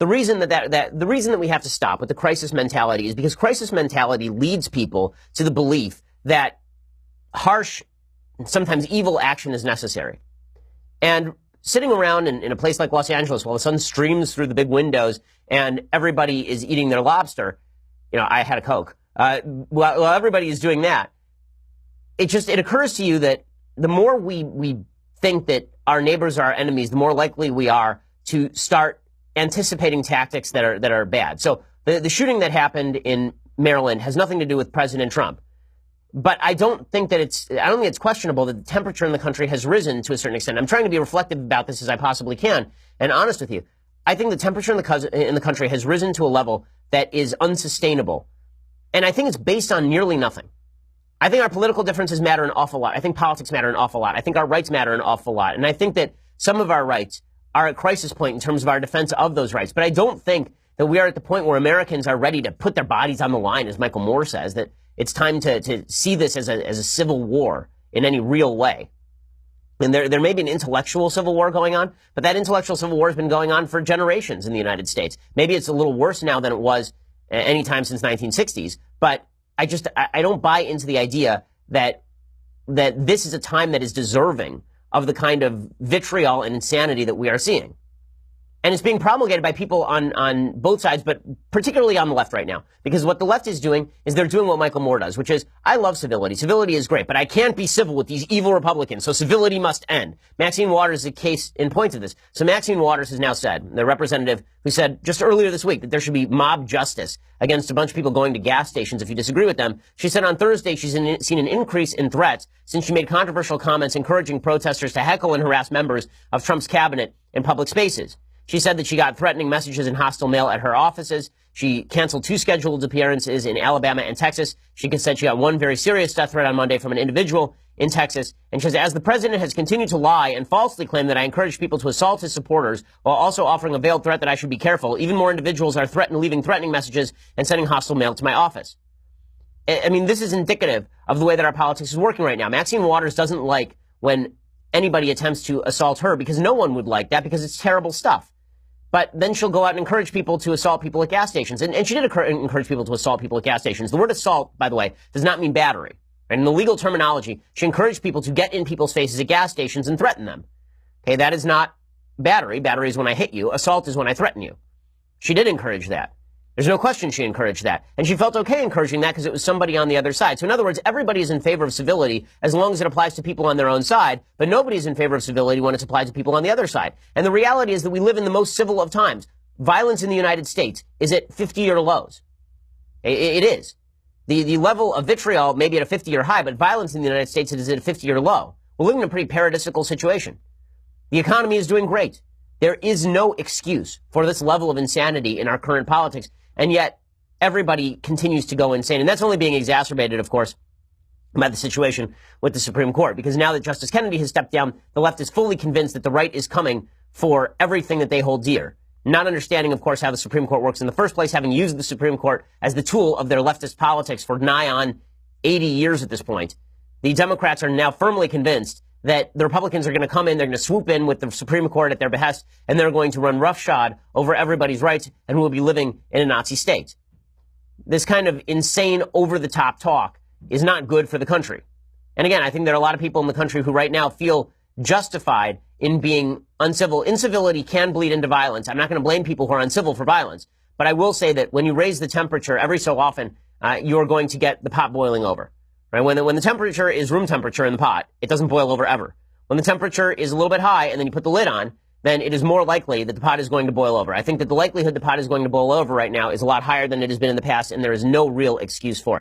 the reason the reason that we have to stop with the crisis mentality is because crisis mentality leads people to the belief that harsh, sometimes evil action is necessary. And sitting around in a place like Los Angeles while the sun streams through the big windows and everybody is eating their lobster, I had a Coke. While everybody is doing that, it occurs to you that the more we think that our neighbors are our enemies, the more likely we are to start anticipating tactics that are bad. So the shooting that happened in Maryland has nothing to do with President Trump. But I don't think it's questionable that the temperature in the country has risen to a certain extent. I'm trying to be reflective about this as I possibly can and honest with you. I think the temperature in the country has risen to a level that is unsustainable. And I think it's based on nearly nothing. I think our political differences matter an awful lot. I think politics matter an awful lot. I think our rights matter an awful lot. And I think that some of our rights are at crisis point in terms of our defense of those rights. But I don't think that we are at the point where Americans are ready to put their bodies on the line, as Michael Moore says, that it's time to see this as a civil war in any real way. And there may be an intellectual civil war going on, but that intellectual civil war has been going on for generations in the United States. Maybe it's a little worse now than it was any time since 1960s, but I don't buy into the idea that this is a time that is deserving of the kind of vitriol and insanity that we are seeing. And it's being promulgated by people on both sides, but particularly on the left right now. Because what the left is doing is they're doing what Michael Moore does, which is, I love civility. Civility is great, but I can't be civil with these evil Republicans, so civility must end. Maxine Waters is a case in point of this. So Maxine Waters has now said, the representative who said just earlier this week that there should be mob justice against a bunch of people going to gas stations if you disagree with them. She said on Thursday she's seen an increase in threats since she made controversial comments encouraging protesters to heckle and harass members of Trump's cabinet in public spaces. She said that she got threatening messages and hostile mail at her offices. She canceled 2 scheduled appearances in Alabama and Texas. She said she got one very serious death threat on Monday from an individual in Texas. And she says, as the president has continued to lie and falsely claim that I encouraged people to assault his supporters while also offering a veiled threat that I should be careful, even more individuals are leaving threatening messages and sending hostile mail to my office. I mean, this is indicative of the way that our politics is working right now. Maxine Waters doesn't like when anybody attempts to assault her because no one would like that because it's terrible stuff. But then she'll go out and encourage people to assault people at gas stations. And she did encourage people to assault people at gas stations. The word assault, by the way, does not mean battery. And in the legal terminology, she encouraged people to get in people's faces at gas stations and threaten them. Okay, that is not battery. Battery is when I hit you. Assault is when I threaten you. She did encourage that. There's no question she encouraged that. And she felt okay encouraging that because it was somebody on the other side. So in other words, everybody is in favor of civility as long as it applies to people on their own side, but nobody is in favor of civility when it's applied to people on the other side. And the reality is that we live in the most civil of times. Violence in the United States is at 50-year lows. It is. The level of vitriol may be at a 50-year high, but violence in the United States is at a 50-year low. We're living in a pretty paradisical situation. The economy is doing great. There is no excuse for this level of insanity in our current politics. And yet, everybody continues to go insane. And that's only being exacerbated, of course, by the situation with the Supreme Court. Because now that Justice Kennedy has stepped down, the left is fully convinced that the right is coming for everything that they hold dear. Not understanding, of course, how the Supreme Court works in the first place, having used the Supreme Court as the tool of their leftist politics for nigh on 80 years at this point. The Democrats are now firmly convinced that the Republicans are going to come in, they're going to swoop in with the Supreme Court at their behest, and they're going to run roughshod over everybody's rights, and we'll be living in a Nazi state. This kind of insane, over-the-top talk is not good for the country. And again, I think there are a lot of people in the country who right now feel justified in being uncivil. Incivility can bleed into violence. I'm not going to blame people who are uncivil for violence, but I will say that when you raise the temperature every so often, you're going to get the pot boiling over. Right? When the temperature is room temperature in the pot, it doesn't boil over ever. When the temperature is a little bit high and then you put the lid on, then it is more likely that the pot is going to boil over. I think that the likelihood the pot is going to boil over right now is a lot higher than it has been in the past, and there is no real excuse for it.